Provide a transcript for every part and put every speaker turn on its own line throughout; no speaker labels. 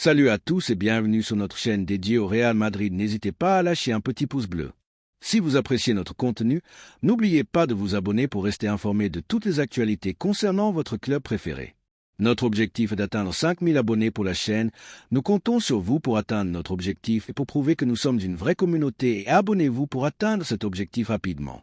Salut à tous et bienvenue sur notre chaîne dédiée au Real Madrid. N'hésitez pas à lâcher un petit pouce bleu. Si vous appréciez notre contenu, n'oubliez pas de vous abonner pour rester informé de toutes les actualités concernant votre club préféré. Notre objectif est d'atteindre 5000 abonnés pour la chaîne. Nous comptons sur vous pour atteindre notre objectif et pour prouver que nous sommes une vraie communauté et abonnez-vous pour atteindre cet objectif rapidement.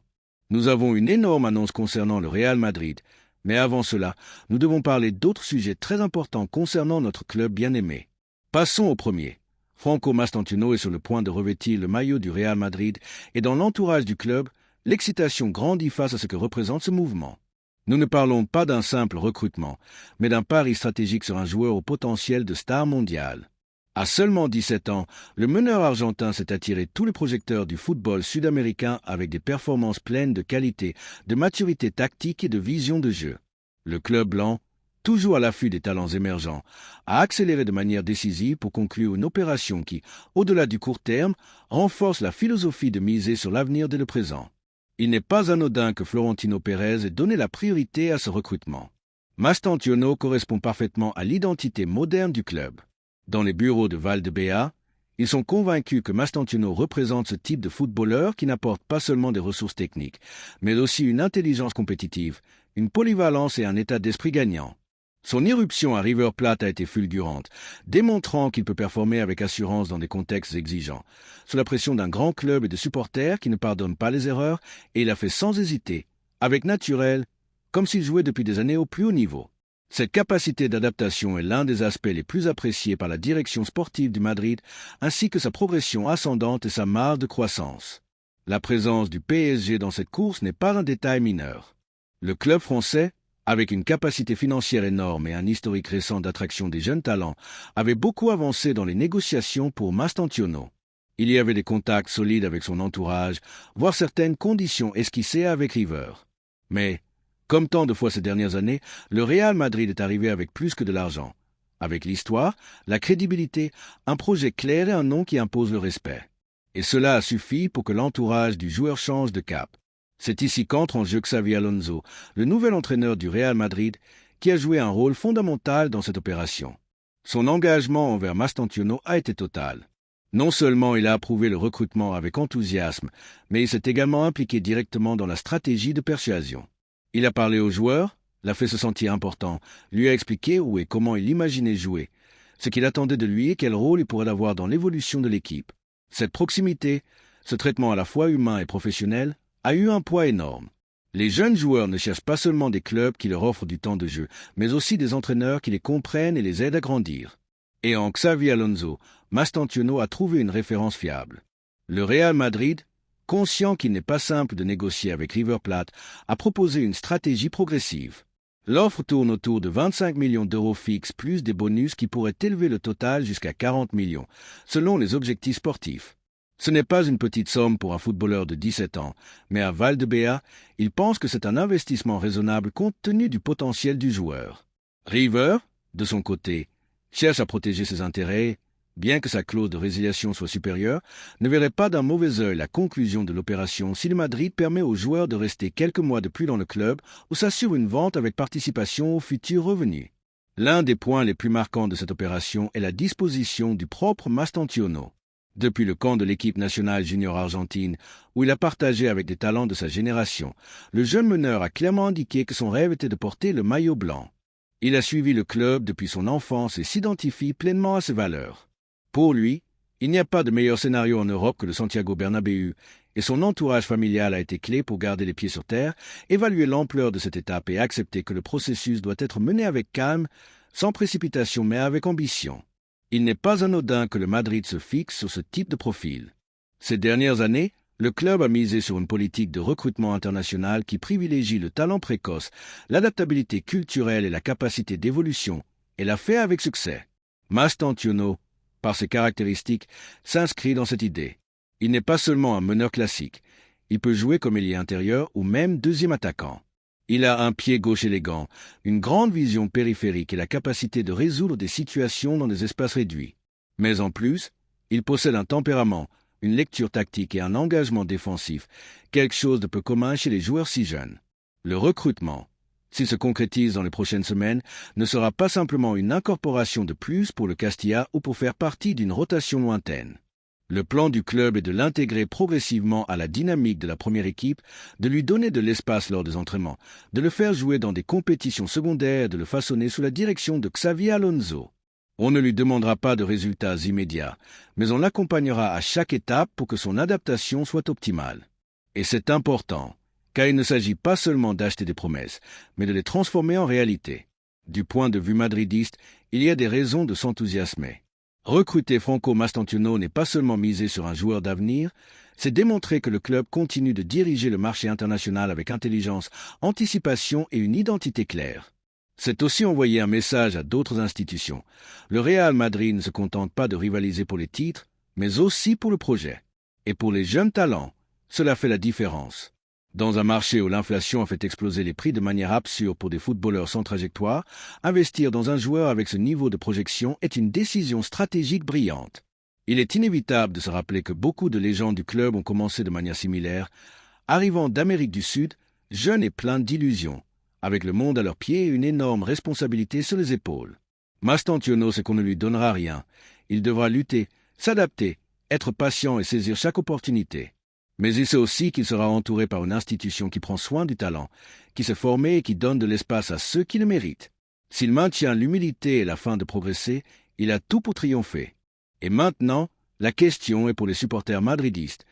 Nous avons une énorme annonce concernant le Real Madrid, mais avant cela, nous devons parler d'autres sujets très importants concernant notre club bien-aimé. Passons au premier. Franco Mastantuono est sur le point de revêtir le maillot du Real Madrid et dans l'entourage du club, l'excitation grandit face à ce que représente ce mouvement. Nous ne parlons pas d'un simple recrutement, mais d'un pari stratégique sur un joueur au potentiel de star mondiale. À seulement 17 ans, le meneur argentin s'est attiré tous les projecteurs du football sud-américain avec des performances pleines de qualité, de maturité tactique et de vision de jeu. Le club blanc, toujours à l'affût des talents émergents, a accéléré de manière décisive pour conclure une opération qui, au-delà du court terme, renforce la philosophie de miser sur l'avenir dès le présent. Il n'est pas anodin que Florentino Pérez ait donné la priorité à ce recrutement. Mastantuono correspond parfaitement à l'identité moderne du club. Dans les bureaux de Valdebea, ils sont convaincus que Mastantuono représente ce type de footballeur qui n'apporte pas seulement des ressources techniques, mais aussi une intelligence compétitive, une polyvalence et un état d'esprit gagnant. Son irruption à River Plate a été fulgurante, démontrant qu'il peut performer avec assurance dans des contextes exigeants, sous la pression d'un grand club et de supporters qui ne pardonnent pas les erreurs, et il a fait sans hésiter, avec naturel, comme s'il jouait depuis des années au plus haut niveau. Cette capacité d'adaptation est l'un des aspects les plus appréciés par la direction sportive du Madrid, ainsi que sa progression ascendante et sa marge de croissance. La présence du PSG dans cette course n'est pas un détail mineur. Le club français, avec une capacité financière énorme et un historique récent d'attraction des jeunes talents, avait beaucoup avancé dans les négociations pour Mastantuono. Il y avait des contacts solides avec son entourage, voire certaines conditions esquissées avec River. Mais, comme tant de fois ces dernières années, le Real Madrid est arrivé avec plus que de l'argent. Avec l'histoire, la crédibilité, un projet clair et un nom qui impose le respect. Et cela a suffi pour que l'entourage du joueur change de cap. C'est ici qu'entre en jeu Xavi Alonso, le nouvel entraîneur du Real Madrid, qui a joué un rôle fondamental dans cette opération. Son engagement envers Mastantuono a été total. Non seulement il a approuvé le recrutement avec enthousiasme, mais il s'est également impliqué directement dans la stratégie de persuasion. Il a parlé aux joueurs, l'a fait se sentir important, lui a expliqué où et comment il imaginait jouer, ce qu'il attendait de lui et quel rôle il pourrait avoir dans l'évolution de l'équipe. Cette proximité, ce traitement à la fois humain et professionnel, a eu un poids énorme. Les jeunes joueurs ne cherchent pas seulement des clubs qui leur offrent du temps de jeu, mais aussi des entraîneurs qui les comprennent et les aident à grandir. Et en Xavi Alonso, Mastantuono a trouvé une référence fiable. Le Real Madrid, conscient qu'il n'est pas simple de négocier avec River Plate, a proposé une stratégie progressive. L'offre tourne autour de 25 millions d'euros fixes plus des bonus qui pourraient élever le total jusqu'à 40 millions, selon les objectifs sportifs. Ce n'est pas une petite somme pour un footballeur de 17 ans, mais à Valdebea, il pense que c'est un investissement raisonnable compte tenu du potentiel du joueur. River, de son côté, cherche à protéger ses intérêts, bien que sa clause de résiliation soit supérieure, ne verrait pas d'un mauvais œil la conclusion de l'opération si le Madrid permet aux joueurs de rester quelques mois de plus dans le club ou s'assure une vente avec participation aux futurs revenus. L'un des points les plus marquants de cette opération est la disposition du propre Mastantuono. Depuis le camp de l'équipe nationale junior argentine, où il a partagé avec des talents de sa génération, le jeune meneur a clairement indiqué que son rêve était de porter le maillot blanc. Il a suivi le club depuis son enfance et s'identifie pleinement à ses valeurs. Pour lui, il n'y a pas de meilleur scénario en Europe que le Santiago Bernabéu, et son entourage familial a été clé pour garder les pieds sur terre, évaluer l'ampleur de cette étape et accepter que le processus doit être mené avec calme, sans précipitation mais avec ambition. Il n'est pas anodin que le Madrid se fixe sur ce type de profil. Ces dernières années, le club a misé sur une politique de recrutement international qui privilégie le talent précoce, l'adaptabilité culturelle et la capacité d'évolution, et l'a fait avec succès. Mastantuono, par ses caractéristiques, s'inscrit dans cette idée. Il n'est pas seulement un meneur classique. Il peut jouer comme ailier intérieur ou même deuxième attaquant. Il a un pied gauche élégant, une grande vision périphérique et la capacité de résoudre des situations dans des espaces réduits. Mais en plus, il possède un tempérament, une lecture tactique et un engagement défensif, quelque chose de peu commun chez les joueurs si jeunes. Le recrutement, s'il se concrétise dans les prochaines semaines, ne sera pas simplement une incorporation de plus pour le Castilla ou pour faire partie d'une rotation lointaine. Le plan du club est de l'intégrer progressivement à la dynamique de la première équipe, de lui donner de l'espace lors des entraînements, de le faire jouer dans des compétitions secondaires, de le façonner sous la direction de Xavi Alonso. On ne lui demandera pas de résultats immédiats, mais on l'accompagnera à chaque étape pour que son adaptation soit optimale. Et c'est important, car il ne s'agit pas seulement d'acheter des promesses, mais de les transformer en réalité. Du point de vue madridiste, il y a des raisons de s'enthousiasmer. Recruter Franco Mastantuono n'est pas seulement miser sur un joueur d'avenir, c'est démontrer que le club continue de diriger le marché international avec intelligence, anticipation et une identité claire. C'est aussi envoyer un message à d'autres institutions. Le Real Madrid ne se contente pas de rivaliser pour les titres, mais aussi pour le projet. Et pour les jeunes talents, cela fait la différence. Dans un marché où l'inflation a fait exploser les prix de manière absurde pour des footballeurs sans trajectoire, investir dans un joueur avec ce niveau de projection est une décision stratégique brillante. Il est inévitable de se rappeler que beaucoup de légendes du club ont commencé de manière similaire, arrivant d'Amérique du Sud, jeunes et pleins d'illusions, avec le monde à leurs pieds et une énorme responsabilité sur les épaules. Mastantuono sait qu'on ne lui donnera rien. Il devra lutter, s'adapter, être patient et saisir chaque opportunité. Mais il sait aussi qu'il sera entouré par une institution qui prend soin du talent, qui s'est formée et qui donne de l'espace à ceux qui le méritent. S'il maintient l'humilité et la faim de progresser, il a tout pour triompher. Et maintenant, la question est pour les supporters madridistes.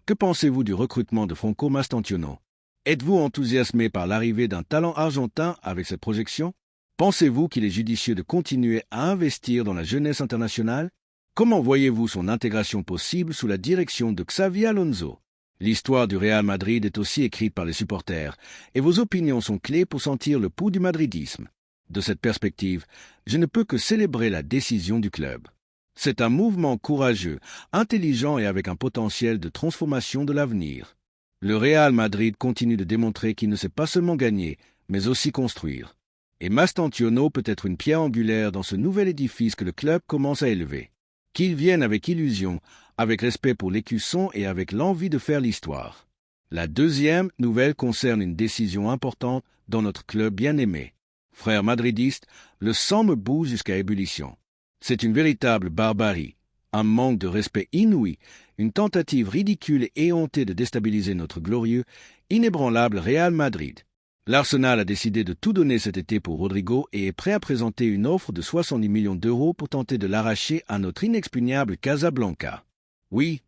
Que pensez-vous du recrutement de Franco Mastantuono? Êtes-vous enthousiasmé par l'arrivée d'un talent argentin avec cette projection? Pensez-vous qu'il est judicieux de continuer à investir dans la jeunesse internationale? Comment voyez-vous son intégration possible sous la direction de Xavi Alonso? L'histoire du Real Madrid est aussi écrite par les supporters, et vos opinions sont clés pour sentir le pouls du madridisme. De cette perspective, je ne peux que célébrer la décision du club. C'est un mouvement courageux, intelligent et avec un potentiel de transformation de l'avenir. Le Real Madrid continue de démontrer qu'il ne sait pas seulement gagner, mais aussi construire. Et Mastantuono peut être une pierre angulaire dans ce nouvel édifice que le club commence à élever. Qu'il vienne avec illusion, avec respect pour l'écusson et avec l'envie de faire l'histoire. La deuxième nouvelle concerne une décision importante dans notre club bien-aimé. Frères madridistes, le sang me bout jusqu'à ébullition. C'est une véritable barbarie, un manque de respect inouï, une tentative ridicule et éhontée de déstabiliser notre glorieux, inébranlable Real Madrid. L'Arsenal a décidé de tout donner cet été pour Rodrigo et est prêt à présenter une offre de 70 millions d'euros pour tenter de l'arracher à notre inexpugnable Casablanca. Oui,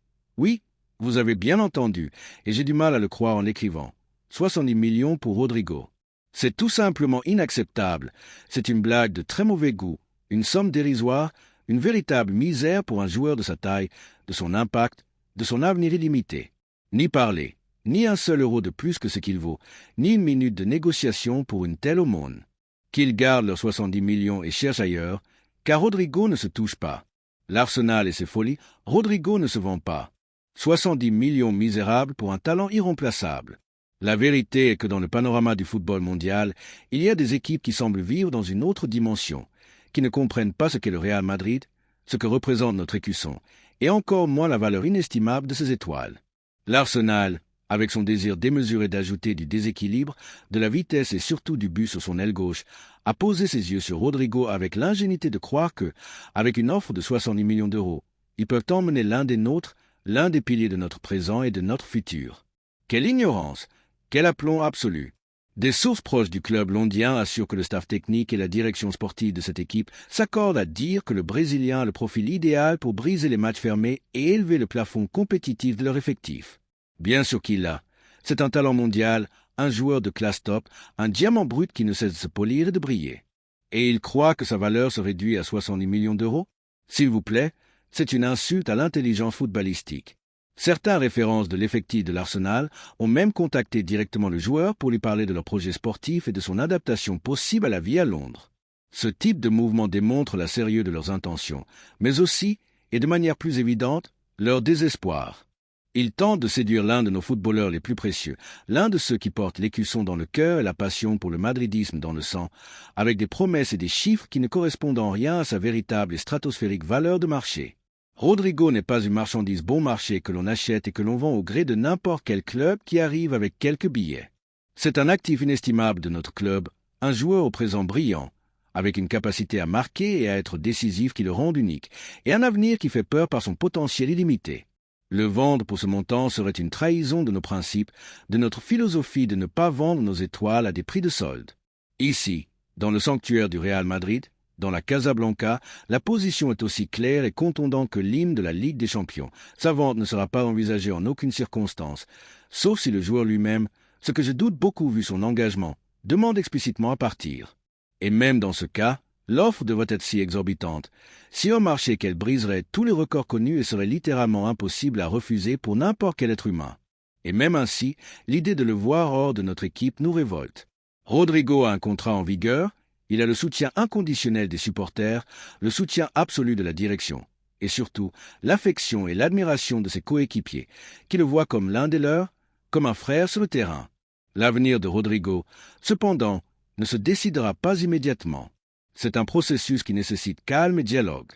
vous avez bien entendu, et j'ai du mal à le croire en l'écrivant. 70 millions pour Rodrigo. C'est tout simplement inacceptable. C'est une blague de très mauvais goût, une somme dérisoire, une véritable misère pour un joueur de sa taille, de son impact, de son avenir illimité. Ni parler. Ni un seul euro de plus que ce qu'il vaut, ni une minute de négociation pour une telle aumône. Qu'ils gardent leurs 70 millions et cherchent ailleurs, car Rodrigo ne se touche pas. L'Arsenal et ses folies, Rodrigo ne se vend pas. 70 millions misérables pour un talent irremplaçable. La vérité est que dans le panorama du football mondial, il y a des équipes qui semblent vivre dans une autre dimension, qui ne comprennent pas ce qu'est le Real Madrid, ce que représente notre écusson, et encore moins la valeur inestimable de ses étoiles. L'Arsenal, avec son désir démesuré d'ajouter du déséquilibre, de la vitesse et surtout du but sur son aile gauche, a posé ses yeux sur Rodrigo avec l'ingénuité de croire que, avec une offre de 70 millions d'euros, ils peuvent emmener l'un des nôtres, l'un des piliers de notre présent et de notre futur. Quelle ignorance! Quel aplomb absolu! Des sources proches du club londien assurent que le staff technique et la direction sportive de cette équipe s'accordent à dire que le Brésilien a le profil idéal pour briser les matchs fermés et élever le plafond compétitif de leur effectif. Bien sûr qu'il l'a. C'est un talent mondial, un joueur de classe top, un diamant brut qui ne cesse de se polir et de briller. Et il croit que sa valeur se réduit à 70 millions d'euros? S'il vous plaît, c'est une insulte à l'intelligence footballistique. Certains références de l'effectif de l'Arsenal ont même contacté directement le joueur pour lui parler de leur projet sportif et de son adaptation possible à la vie à Londres. Ce type de mouvement démontre la sérieux de leurs intentions, mais aussi, et de manière plus évidente, leur désespoir. Ils tentent de séduire l'un de nos footballeurs les plus précieux, l'un de ceux qui portent l'écusson dans le cœur et la passion pour le madridisme dans le sang, avec des promesses et des chiffres qui ne correspondent en rien à sa véritable et stratosphérique valeur de marché. Rodrigo n'est pas une marchandise bon marché que l'on achète et que l'on vend au gré de n'importe quel club qui arrive avec quelques billets. C'est un actif inestimable de notre club, Un joueur au présent brillant, avec une capacité à marquer et à être décisif qui le rend unique, et un avenir qui fait peur par son potentiel illimité. Le vendre pour ce montant serait une trahison de nos principes, de notre philosophie de ne pas vendre nos étoiles à des prix de solde. Ici, dans le sanctuaire du Real Madrid, dans la Casablanca, la position est aussi claire et contondante que l'hymne de la Ligue des Champions. Sa vente ne sera pas envisagée en aucune circonstance, sauf si le joueur lui-même, ce que je doute beaucoup vu son engagement, demande explicitement à partir. Et même dans ce cas, l'offre devrait être si exorbitante, si un marché qu'elle briserait tous les records connus et serait littéralement impossible à refuser pour n'importe quel être humain. Et même ainsi, l'idée de le voir hors de notre équipe nous révolte. Rodrigo a un contrat en vigueur, il a le soutien inconditionnel des supporters, le soutien absolu de la direction, et surtout l'affection et l'admiration de ses coéquipiers, qui le voient comme l'un des leurs, comme un frère sur le terrain. L'avenir de Rodrigo, cependant, ne se décidera pas immédiatement. C'est un processus qui nécessite calme et dialogue.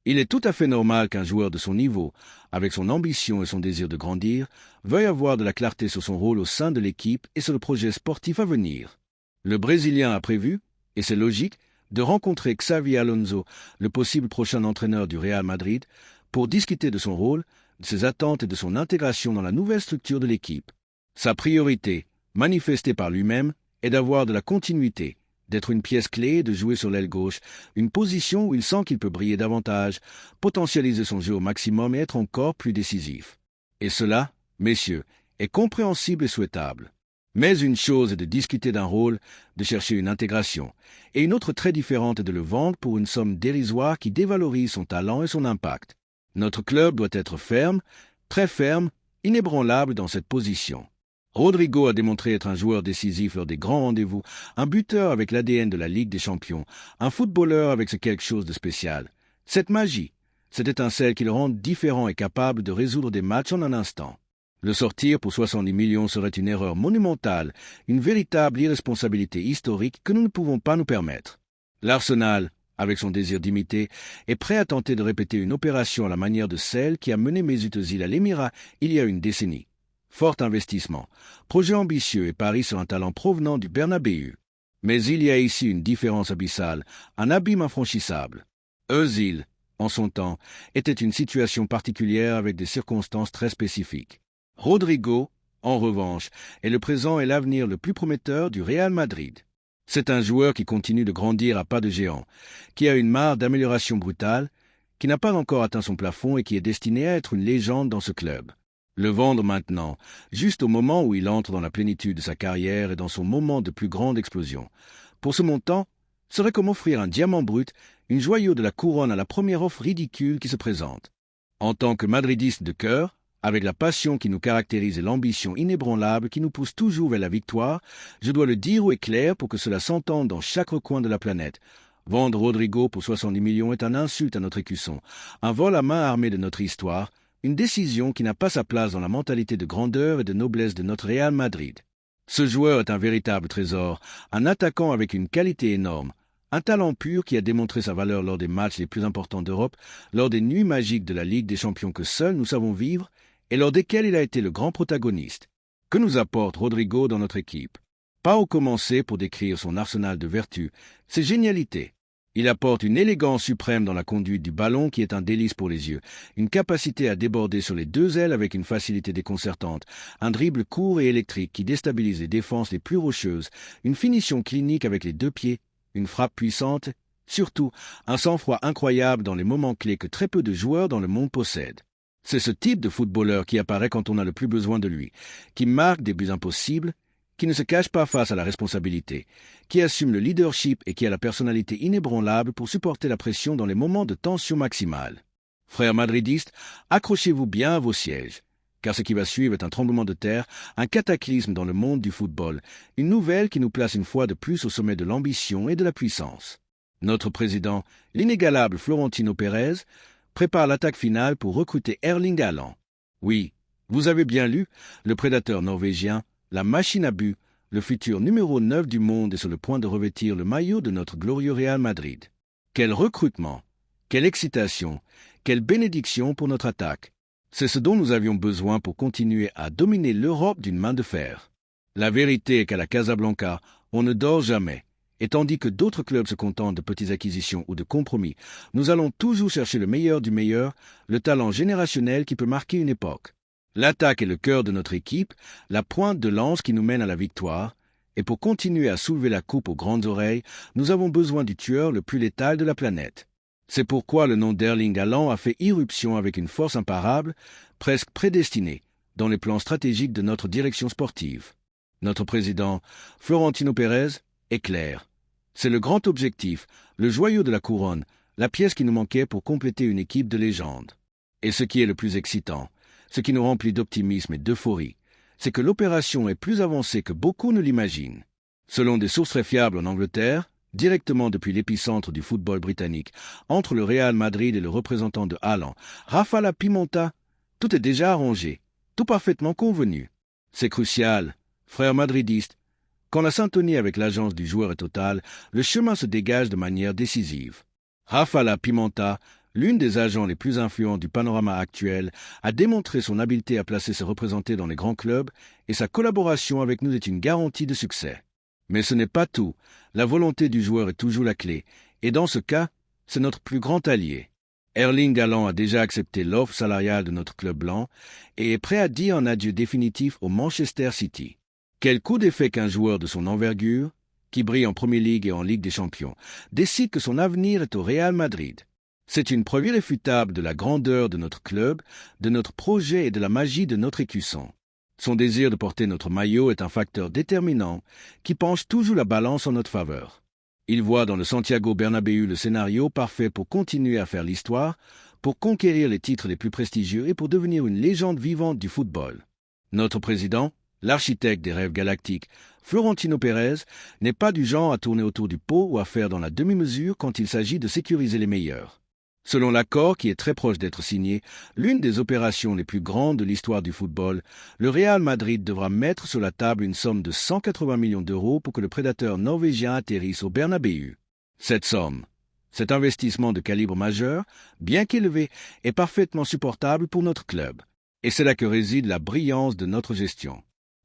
Il est tout à fait normal qu'un joueur de son niveau, avec son ambition et son désir de grandir, veuille avoir de la clarté sur son rôle au sein de l'équipe et sur le projet sportif à venir. Le Brésilien a prévu, et c'est logique, de rencontrer Xavi Alonso, le possible prochain entraîneur du Real Madrid, pour discuter de son rôle, de ses attentes et de son intégration dans la nouvelle structure de l'équipe. Sa priorité, manifestée par lui-même, est d'avoir de la continuité, d'être une pièce clé et de jouer sur l'aile gauche, une position où il sent qu'il peut briller davantage, potentialiser son jeu au maximum et être encore plus décisif. Et cela, messieurs, est compréhensible et souhaitable. Mais une chose est de discuter d'un rôle, de chercher une intégration, et une autre très différente est de le vendre pour une somme dérisoire qui dévalorise son talent et son impact. Notre club doit être ferme, très ferme, inébranlable dans cette position. Rodrigo a démontré être un joueur décisif lors des grands rendez-vous, un buteur avec l'ADN de la Ligue des Champions, un footballeur avec ce quelque chose de spécial. Cette magie, cette étincelle qui le rend différent et capable de résoudre des matchs en un instant. Le sortir pour 70 millions serait une erreur monumentale, une véritable irresponsabilité historique que nous ne pouvons pas nous permettre. L'Arsenal, avec son désir d'imiter, est prêt à tenter de répéter une opération à la manière de celle qui a mené Mesut Özil à l'Émirat il y a une décennie. Fort investissement, projet ambitieux et pari sur un talent provenant du Bernabéu. Mais il y a ici une différence abyssale, un abîme infranchissable. Özil, en son temps, était une situation particulière avec des circonstances très spécifiques. Rodrigo, en revanche, est le présent et l'avenir le plus prometteur du Real Madrid. C'est un joueur qui continue de grandir à pas de géant, qui a une mare d'amélioration brutale, qui n'a pas encore atteint son plafond et qui est destiné à être une légende dans ce club. Le vendre maintenant, juste au moment où il entre dans la plénitude de sa carrière et dans son moment de plus grande explosion, pour ce montant, serait comme offrir un diamant brut, une joyau de la couronne à la première offre ridicule qui se présente. En tant que madridiste de cœur, avec la passion qui nous caractérise et l'ambition inébranlable qui nous pousse toujours vers la victoire, je dois le dire haut et clair pour que cela s'entende dans chaque recoin de la planète. Vendre Rodrigo pour 70 millions est un insulte à notre écusson, un vol à main armée de notre histoire, une décision qui n'a pas sa place dans la mentalité de grandeur et de noblesse de notre Real Madrid. Ce joueur est un véritable trésor, un attaquant avec une qualité énorme, un talent pur qui a démontré sa valeur lors des matchs les plus importants d'Europe, lors des nuits magiques de la Ligue des Champions que seuls nous savons vivre, et lors desquelles il a été le grand protagoniste. Que nous apporte Rodrigo dans notre équipe? Pas au commencer pour décrire son arsenal de vertus, ses génialités. Il apporte une élégance suprême dans la conduite du ballon qui est un délice pour les yeux, une capacité à déborder sur les deux ailes avec une facilité déconcertante, un dribble court et électrique qui déstabilise les défenses les plus rocheuses, une finition clinique avec les deux pieds, une frappe puissante, surtout un sang-froid incroyable dans les moments clés que très peu de joueurs dans le monde possèdent. C'est ce type de footballeur qui apparaît quand on a le plus besoin de lui, qui marque des buts impossibles, qui ne se cache pas face à la responsabilité, qui assume le leadership et qui a la personnalité inébranlable pour supporter la pression dans les moments de tension maximale. Frères madridistes, accrochez-vous bien à vos sièges, car ce qui va suivre est un tremblement de terre, un cataclysme dans le monde du football, une nouvelle qui nous place une fois de plus au sommet de l'ambition et de la puissance. Notre président, l'inégalable Florentino Pérez, prépare l'attaque finale pour recruter Erling Haaland. Oui, vous avez bien lu, le prédateur norvégien, la machine à but, le futur numéro 9 du monde est sur le point de revêtir le maillot de notre glorieux Real Madrid. Quel recrutement, quelle excitation, quelle bénédiction pour notre attaque. C'est ce dont nous avions besoin pour continuer à dominer l'Europe d'une main de fer. La vérité est qu'à la Casablanca, on ne dort jamais, Et tandis que d'autres clubs se contentent de petites acquisitions ou de compromis, nous allons toujours chercher le meilleur du meilleur, le talent générationnel qui peut marquer une époque. L'attaque est le cœur de notre équipe, la pointe de lance qui nous mène à la victoire, et pour continuer à soulever la coupe aux grandes oreilles, nous avons besoin du tueur le plus létal de la planète. C'est pourquoi le nom d'Erling Haaland a fait irruption avec une force imparable, presque prédestinée, dans les plans stratégiques de notre direction sportive. Notre président, Florentino Pérez, est clair. C'est le grand objectif, le joyau de la couronne, la pièce qui nous manquait pour compléter une équipe de légende. Et ce qui est le plus excitant, ce qui nous remplit d'optimisme et d'euphorie, c'est que l'opération est plus avancée que beaucoup ne l'imaginent. Selon des sources très fiables en Angleterre, directement depuis l'épicentre du football britannique, entre le Real Madrid et le représentant de Haaland, Rafaela Pimenta, tout est déjà arrangé, tout parfaitement convenu. C'est crucial, frères madridistes. Quand la syntonie avec l'agence du joueur est totale, le chemin se dégage de manière décisive. Rafaela Pimenta, l'une des agents les plus influents du panorama actuel, a démontré son habileté à placer ses représentés dans les grands clubs et sa collaboration avec nous est une garantie de succès. Mais ce n'est pas tout. La volonté du joueur est toujours la clé, et dans ce cas, c'est notre plus grand allié. Erling Haaland a déjà accepté l'offre salariale de notre club blanc et est prêt à dire un adieu définitif au Manchester City. Quel coup d'effet qu'un joueur de son envergure, qui brille en Premier League et en Ligue des Champions, décide que son avenir est au Real Madrid. C'est une preuve irréfutable de la grandeur de notre club, de notre projet et de la magie de notre écusson. Son désir de porter notre maillot est un facteur déterminant qui penche toujours la balance en notre faveur. Il voit dans le Santiago Bernabéu le scénario parfait pour continuer à faire l'histoire, pour conquérir les titres les plus prestigieux et pour devenir une légende vivante du football. Notre président, l'architecte des rêves galactiques, Florentino Pérez, n'est pas du genre à tourner autour du pot ou à faire dans la demi-mesure quand il s'agit de sécuriser les meilleurs. Selon l'accord qui est très proche d'être signé, l'une des opérations les plus grandes de l'histoire du football, le Real Madrid devra mettre sur la table une somme de 180 millions d'euros pour que le prédateur norvégien atterrisse au Bernabéu. Cette somme, cet investissement de calibre majeur, bien qu'élevé, est parfaitement supportable pour notre club. Et c'est là que réside la brillance de notre gestion.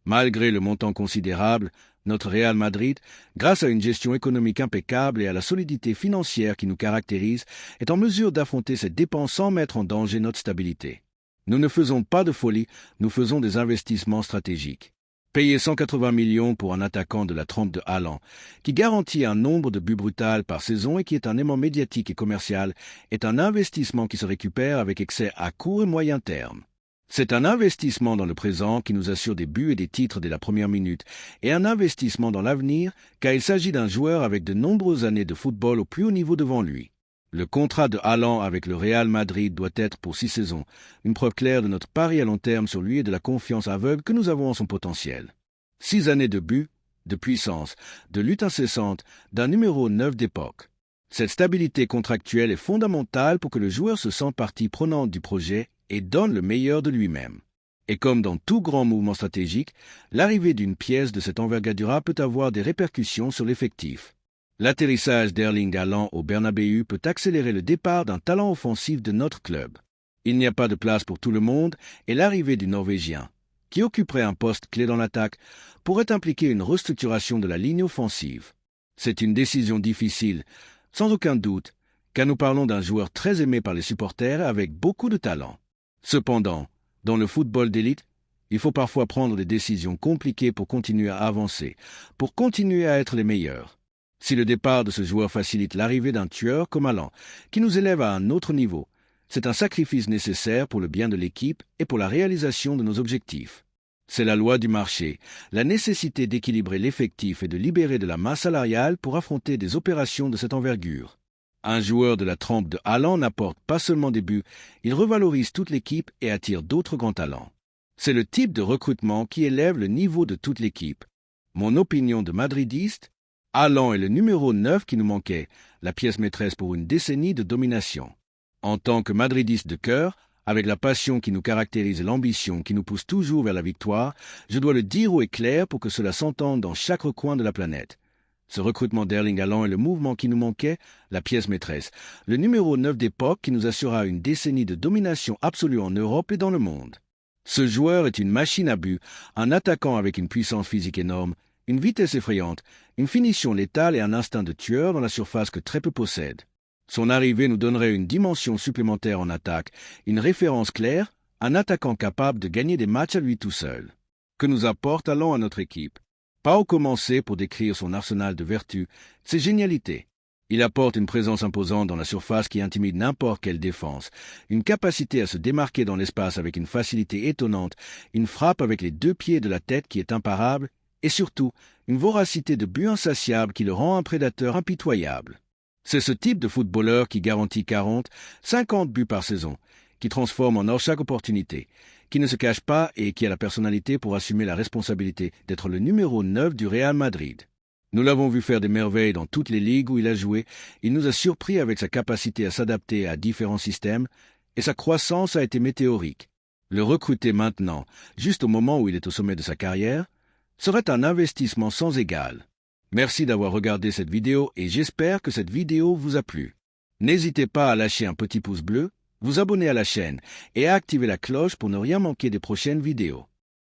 Malgré le montant considérable, notre Real Madrid, grâce à une gestion économique impeccable et à la solidité financière qui nous caractérise, est en mesure d'affronter cette dépense sans mettre en danger notre stabilité. Nous ne faisons pas de folie, nous faisons des investissements stratégiques. Payer 180 millions pour un attaquant de la trempe de Haaland, qui garantit un nombre de buts brutals par saison et qui est un aimant médiatique et commercial, est un investissement qui se récupère avec excès à court et moyen terme. C'est un investissement dans le présent qui nous assure des buts et des titres dès la première minute, et un investissement dans l'avenir, car il s'agit d'un joueur avec de nombreuses années de football au plus haut niveau devant lui. Le contrat de Haaland avec le Real Madrid doit être pour 6 saisons, une preuve claire de notre pari à long terme sur lui et de la confiance aveugle que nous avons en son potentiel. 6 années de buts, de puissance, de lutte incessante, d'un numéro 9 d'époque. Cette stabilité contractuelle est fondamentale pour que le joueur se sente partie prenante du projet et donne le meilleur de lui-même. Et comme dans tout grand mouvement stratégique, l'arrivée d'une pièce de cette envergure peut avoir des répercussions sur l'effectif. L'atterrissage d'Erling Haaland au Bernabéu peut accélérer le départ d'un talent offensif de notre club. Il n'y a pas de place pour tout le monde et l'arrivée du Norvégien, qui occuperait un poste clé dans l'attaque, pourrait impliquer une restructuration de la ligne offensive. C'est une décision difficile, sans aucun doute, car nous parlons d'un joueur très aimé par les supporters avec beaucoup de talent. Cependant, dans le football d'élite, il faut parfois prendre des décisions compliquées pour continuer à avancer, pour continuer à être les meilleurs. Si le départ de ce joueur facilite l'arrivée d'un tueur comme Haaland, qui nous élève à un autre niveau, c'est un sacrifice nécessaire pour le bien de l'équipe et pour la réalisation de nos objectifs. C'est la loi du marché, la nécessité d'équilibrer l'effectif et de libérer de la masse salariale pour affronter des opérations de cette envergure. Un joueur de la trempe de Haaland n'apporte pas seulement des buts, il revalorise toute l'équipe et attire d'autres grands talents. C'est le type de recrutement qui élève le niveau de toute l'équipe. Mon opinion de madridiste, Haaland est le numéro 9 qui nous manquait, la pièce maîtresse pour une décennie de domination. En tant que madridiste de cœur, avec la passion qui nous caractérise et l'ambition qui nous pousse toujours vers la victoire, je dois le dire haut et clair pour que cela s'entende dans chaque recoin de la planète. Ce recrutement d'Erling Haaland est le mouvement qui nous manquait, la pièce maîtresse, le numéro 9 d'époque qui nous assurera une décennie de domination absolue en Europe et dans le monde. Ce joueur est une machine à but, un attaquant avec une puissance physique énorme, Une vitesse effrayante, une finition létale et un instinct de tueur dans la surface que très peu possèdent. Son arrivée nous donnerait une dimension supplémentaire en attaque, une référence claire, un attaquant capable de gagner des matchs à lui tout seul. Que nous apporte Haaland à notre équipe? Pas au commencer pour décrire son arsenal de vertus, ses génialités. Il apporte une présence imposante dans la surface qui intimide n'importe quelle défense, une capacité à se démarquer dans l'espace avec une facilité étonnante, une frappe avec les 2 pieds de la tête qui est imparable, et surtout, une voracité de but insatiable qui le rend un prédateur impitoyable. C'est ce type de footballeur qui garantit 40, 50 buts par saison, qui transforme en or chaque opportunité, qui ne se cache pas et qui a la personnalité pour assumer la responsabilité d'être le numéro 9 du Real Madrid. Nous l'avons vu faire des merveilles dans toutes les ligues où il a joué, il nous a surpris avec sa capacité à s'adapter à différents systèmes, et sa croissance a été météorique. Le recruter maintenant, juste au moment où il est au sommet de sa carrière, serait un investissement sans égal. Merci d'avoir regardé cette vidéo et j'espère que cette vidéo vous a plu. N'hésitez pas à lâcher un petit pouce bleu, vous abonner à la chaîne et à activer la cloche pour ne rien manquer des prochaines vidéos.